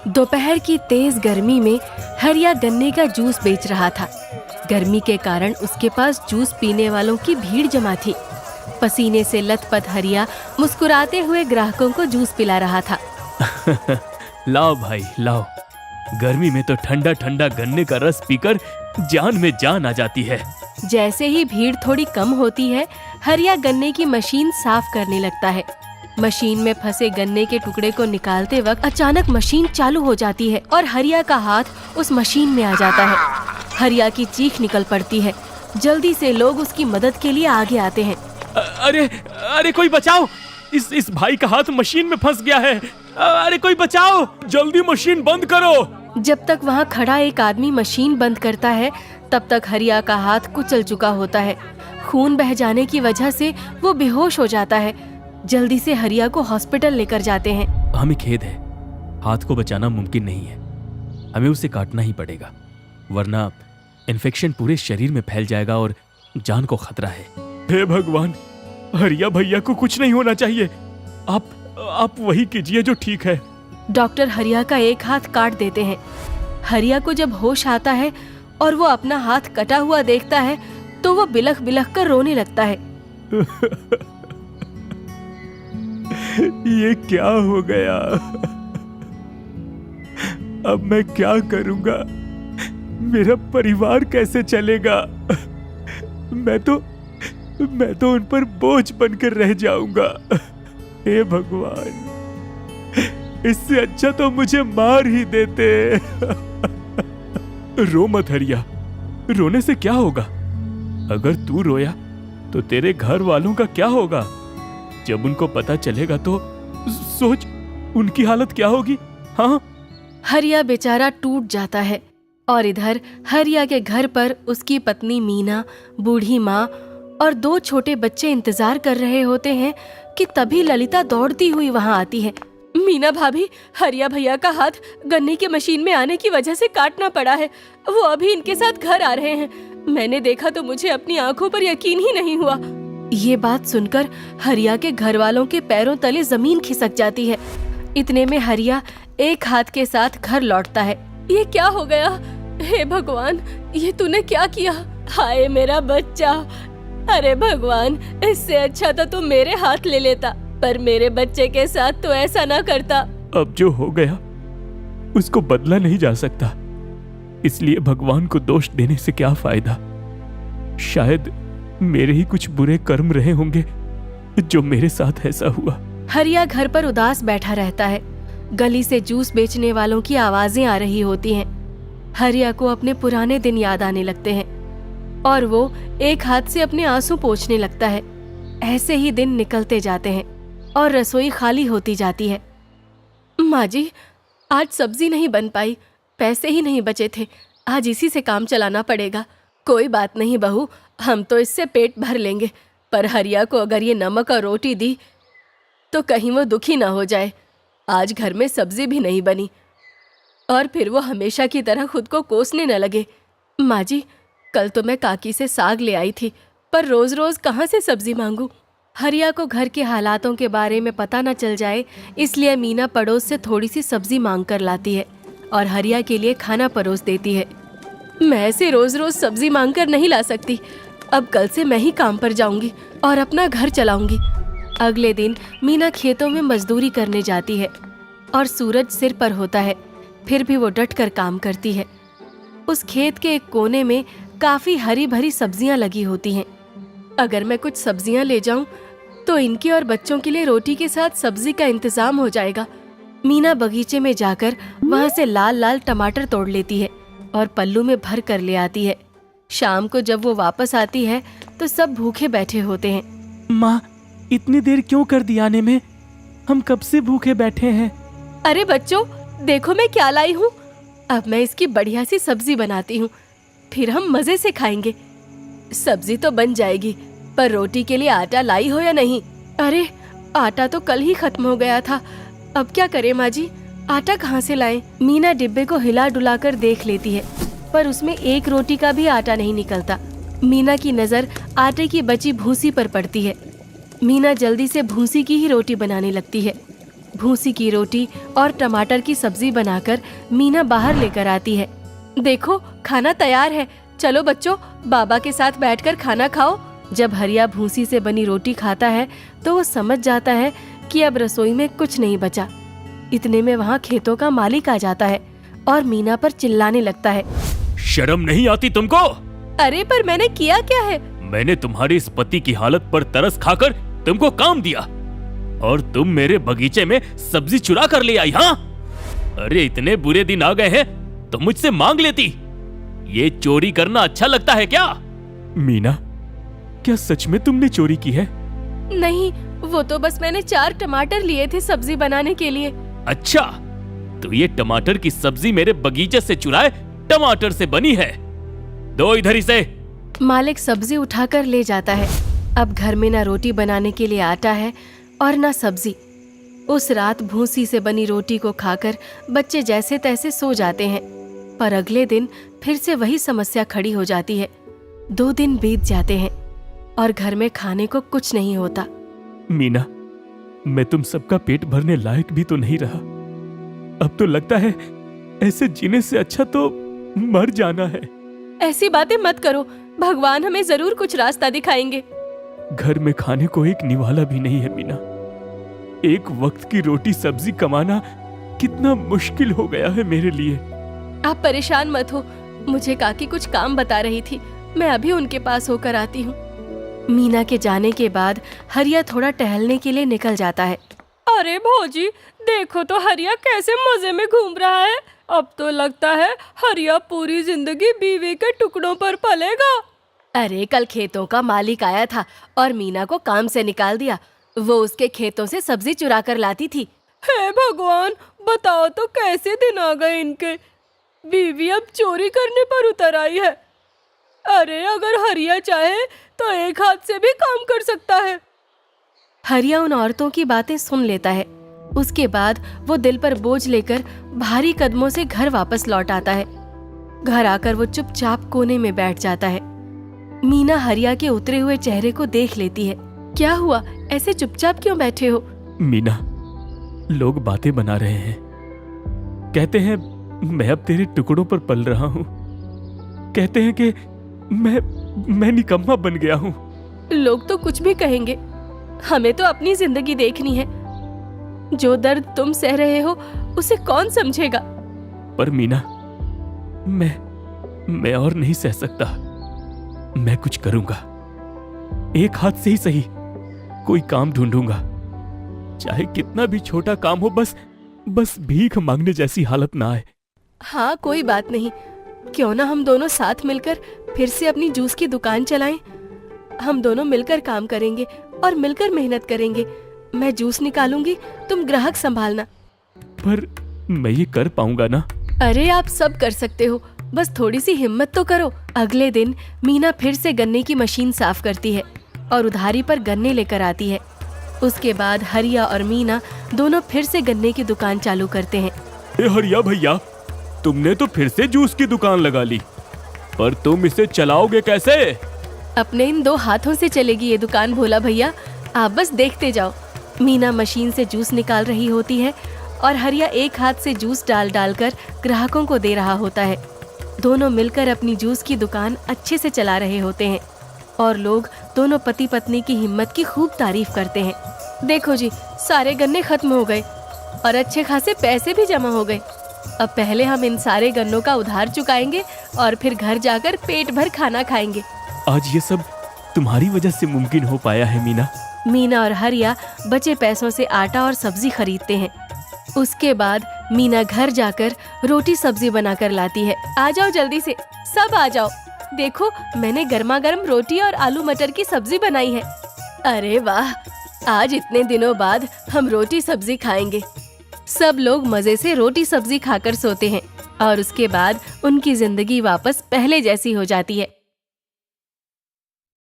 दोपहर की तेज गर्मी में हरिया गन्ने का जूस बेच रहा था। गर्मी के कारण उसके पास जूस पीने वालों की भीड़ जमा थी। पसीने से लथपथ हरिया मुस्कुराते हुए ग्राहकों को जूस पिला रहा था। लाओ भाई लाओ, गर्मी में तो ठंडा ठंडा गन्ने का रस पीकर जान में जान आ जाती है। जैसे ही भीड़ थोड़ी कम होती है, हरिया गन्ने की मशीन साफ करने लगता है। मशीन में फंसे गन्ने के टुकड़े को निकालते वक्त अचानक मशीन चालू हो जाती है और हरिया का हाथ उस मशीन में आ जाता है। हरिया की चीख निकल पड़ती है। जल्दी से लोग उसकी मदद के लिए आगे आते हैं। अरे अरे कोई बचाओ, इस भाई का हाथ मशीन में फंस गया है। अरे कोई बचाओ, जल्दी मशीन बंद करो। जब तक वहाँ खड़ा एक आदमी मशीन बंद करता है, तब तक हरिया का हाथ कुचल चुका होता है। खून बह जाने की वजह से वो बेहोश हो जाता है। जल्दी से हरिया को हॉस्पिटल लेकर जाते हैं। हमें खेद है, हाथ को बचाना मुमकिन नहीं है। हमें उसे काटना ही पड़ेगा, वरना इन्फेक्शन पूरे शरीर में फैल जाएगा और जान को खतरा है। हे भगवान, हरिया भैया को कुछ नहीं होना चाहिए। आप वही कीजिए जो ठीक है। डॉक्टर हरिया का एक हाथ काट देते हैं। हरिया को जब होश आता है और वो अपना हाथ कटा हुआ देखता है तो वो बिलख बिलख कर रोने लगता है। ये क्या हो गया? अब मैं क्या करूंगा? मेरा परिवार कैसे चलेगा? मैं तो उन पर बोझ बनकर रह जाऊंगा। हे भगवान, इससे अच्छा तो मुझे मार ही देते। रो मत हरिया, रोने से क्या होगा? अगर तू रोया तो तेरे घर वालों का क्या होगा? जब उनको पता चलेगा तो सोच उनकी हालत क्या होगी। हाँ, हरिया बेचारा टूट जाता है और इधर हरिया के घर पर उसकी पत्नी मीना, बूढ़ी माँ और 2 छोटे बच्चे इंतजार कर रहे होते हैं कि तभी ललिता दौड़ती हुई वहाँ आती है। मीना भाभी, हरिया भैया का हाथ गन्ने की मशीन में आने की वजह से काटना पड़ा है। वो अभी इनके साथ घर आ रहे हैं। मैंने देखा तो मुझे अपनी आंखों पर यकीन ही नहीं हुआ। ये बात सुनकर हरिया के घर वालों के पैरों तले जमीन खिसक जाती है। इतने में हरिया एक हाथ के साथ घर लौटता है। ये क्या हो गया? हे भगवान, ये तूने क्या किया? हाय मेरा बच्चा। अरे भगवान, इससे अच्छा तो तू मेरे हाथ ले लेता, पर मेरे बच्चे के साथ तो ऐसा ना करता। अब जो हो गया उसको बदला नहीं जा सकता, इसलिए भगवान को दोष देने से क्या फायदा। शायद मेरे ही कुछ बुरे कर्म रहे होंगे जो मेरे साथ ऐसा हुआ। हरिया घर पर उदास बैठा रहता है। गली से जूस बेचने वालों की आवाजें आ रही होती हैं। हरिया को अपने पुराने दिन याद आने लगते हैं और वो एक हाथ से अपने आंसू पोंछने लगता है। ऐसे ही दिन निकलते जाते हैं और रसोई खाली होती जाती है। माँ जी, आज सब्जी नहीं बन पाई, पैसे ही नहीं बचे थे। आज इसी से काम चलाना पड़ेगा। कोई बात नहीं बहू, हम तो इससे पेट भर लेंगे, पर हरिया को अगर ये नमक और रोटी दी तो कहीं वो दुखी ना हो जाए। आज घर में सब्जी भी नहीं बनी और फिर वो हमेशा की तरह खुद को कोसने न लगे। माँ जी, कल तो मैं काकी से साग ले आई थी, पर रोज रोज कहाँ से सब्जी मांगू? हरिया को घर के हालातों के बारे में पता न चल जाए, इसलिए मीना पड़ोस से थोड़ी सी सब्जी मांग कर लाती है और हरिया के लिए खाना परोस देती है। मैं ऐसे रोज रोज सब्जी मांग कर नहीं ला सकती। अब कल से मैं ही काम पर जाऊंगी और अपना घर चलाऊंगी। अगले दिन मीना खेतों में मजदूरी करने जाती है और सूरज सिर पर होता है, फिर भी वो डट कर काम करती है। उस खेत के एक कोने में काफी हरी भरी सब्जियां लगी होती हैं। अगर मैं कुछ सब्जियां ले जाऊं तो इनके और बच्चों के लिए रोटी के साथ सब्जी का इंतजाम हो जाएगा। मीना बगीचे में जाकर वहां से लाल लाल टमाटर तोड़ लेती है और पल्लू में भर कर ले आती है। शाम को जब वो वापस आती है तो सब भूखे बैठे होते हैं। माँ, इतनी देर क्यों कर दी आने में? हम कब से भूखे बैठे हैं। अरे बच्चों, देखो मैं क्या लाई हूँ। अब मैं इसकी बढ़िया सी सब्जी बनाती हूँ, फिर हम मजे से खाएंगे। सब्जी तो बन जाएगी, पर रोटी के लिए आटा लाई हो या नहीं? अरे आटा तो कल ही खत्म हो गया था, अब क्या करें माँ जी? आटा कहाँ से लाएं? मीना डिब्बे को हिला डुला कर देख लेती है, पर उसमें एक रोटी का भी आटा नहीं निकलता। मीना की नजर आटे की बची भूसी पर पड़ती है। मीना जल्दी से भूसी की ही रोटी बनाने लगती है। भूसी की रोटी और टमाटर की सब्जी बनाकर मीना बाहर लेकर आती है। देखो, खाना तैयार है, चलो बच्चों बाबा के साथ बैठकर खाना खाओ। जब हरिया भूसी से बनी रोटी खाता है तो वो समझ जाता है कि अब रसोई में कुछ नहीं बचा। इतने में वहाँ खेतों का मालिक आ जाता है और मीना पर चिल्लाने लगता है। शर्म नहीं आती तुमको? अरे पर मैंने किया क्या है? मैंने तुम्हारे इस पति की हालत पर तरस खाकर तुमको काम दिया और तुम मेरे बगीचे में सब्जी चुरा कर ले आई। हाँ, अरे इतने बुरे दिन आ गए हैं तो मुझसे मांग लेती। ये चोरी करना अच्छा लगता है क्या? मीना, क्या सच में तुमने चोरी की है? नहीं, वो तो बस मैंने 4 टमाटर लिए थे सब्जी बनाने के लिए। अच्छा, तो ये टमाटर की सब्जी मेरे बगीचे से चुराए टमाटर से बनी है। दो इधर इसे। मालिक सब्जी उठाकर ले जाता है। अब घर में ना रोटी बनाने के लिए आटा है और ना सब्जी। उस रात भूसी से बनी रोटी को खाकर बच्चे जैसे तैसे सो जाते हैं। पर अगले दिन फिर से वही समस्या खड़ी हो जाती है। 2 दिन बीत जाते हैं और घर में खाने को कुछ नहीं होता। मीना, मैं तुम सबका पेट भरने लायक भी तो नहीं रहा। अब तो लगता है ऐसे जीने से अच्छा तो मर जाना है। ऐसी बातें मत करो, भगवान हमें जरूर कुछ रास्ता दिखाएंगे। घर में खाने को एक निवाला भी नहीं है मीना। एक वक्त की रोटी सब्जी कमाना कितना मुश्किल हो गया है मेरे लिए। आप परेशान मत हो, मुझे काकी कुछ काम बता रही थी, मैं अभी उनके पास होकर आती हूँ। मीना के जाने के बाद हरिया थोड़ा टहलने के लिए निकल जाता है। अरे भौजी, देखो तो हरिया कैसे मजे में घूम रहा है। अब तो लगता है हरिया पूरी जिंदगी बीवी के टुकड़ों पर पलेगा। अरे कल खेतों का मालिक आया था और मीना को काम से निकाल दिया। वो उसके खेतों से सब्जी चुरा कर लाती थी। हे भगवान, बताओ तो कैसे दिन आ गए इनके। बीवी अब चोरी करने पर उतर आई है। अरे अगर हरिया चाहे तो एक हाथ से भी काम कर सकता है। हरिया उन औरतों की बातें सुन लेता है। उसके बाद वो दिल पर बोझ लेकर भारी कदमों से घर वापस लौट आता है। घर आकर वो चुपचाप कोने में बैठ जाता है। मीना हरिया के उतरे हुए चेहरे को देख लेती है। क्या हुआ, ऐसे चुपचाप क्यों बैठे हो? मीना, लोग बातें बना रहे हैं। कहते हैं मैं अब तेरे टुकड़ों पर पल रहा हूँ। कहते हैं कि मैं निकम्मा बन गया हूँ। लोग तो कुछ भी कहेंगे, हमें तो अपनी जिंदगी देखनी है। जो दर्द तुम सह रहे हो उसे कौन समझेगा? पर मीना, मैं और नहीं सह सकता। मैं कुछ करूंगा। एक हाथ से ही सही कोई काम ढूंढूंगा, चाहे कितना भी छोटा काम हो। बस भीख मांगने जैसी हालत ना आए। हाँ, कोई बात नहीं। क्यों ना हम दोनों साथ मिलकर फिर से अपनी जूस की दुकान चलाएं। हम दोनों मिलकर काम करेंगे और मिलकर मेहनत करेंगे। मैं जूस निकालूंगी, तुम ग्राहक संभालना। पर मैं ये कर पाऊंगा ना? अरे आप सब कर सकते हो, बस थोड़ी सी हिम्मत तो करो। अगले दिन मीना फिर से गन्ने की मशीन साफ करती है और उधारी पर गन्ने लेकर आती है। उसके बाद हरिया और मीना दोनों फिर से गन्ने की दुकान चालू करते हैं। हरिया भैया, तुमने तो फिर से जूस की दुकान लगा ली, पर तुम इसे चलाओगे कैसे? अपने इन 2 हाथों से चलेगी ये दुकान भोला भैया, आप बस देखते जाओ। मीना मशीन से जूस निकाल रही होती है और हरिया एक हाथ से जूस डाल कर ग्राहकों को दे रहा होता है। दोनों मिलकर अपनी जूस की दुकान अच्छे से चला रहे होते हैं और लोग दोनों पति पत्नी की हिम्मत की खूब तारीफ करते हैं। देखो जी, सारे गन्ने खत्म हो गए और अच्छे खासे पैसे भी जमा हो गए। अब पहले हम इन सारे गन्नों का उधार चुकाएंगे और फिर घर जाकर पेट भर खाना खाएंगे। आज ये सब तुम्हारी वजह से मुमकिन हो पाया है मीना। मीना और हरिया बचे पैसों से आटा और सब्जी खरीदते हैं। उसके बाद मीना घर जाकर रोटी सब्जी बनाकर लाती है। आ जाओ जल्दी से, सब आ जाओ। देखो, मैंने गर्मा गर्म रोटी और आलू मटर की सब्जी बनाई है। अरे वाह, आज इतने दिनों बाद हम रोटी सब्जी खाएंगे। सब लोग मजे से रोटी सब्जी खाकर सोते हैं और उसके बाद उनकी जिंदगी वापस पहले जैसी हो जाती है।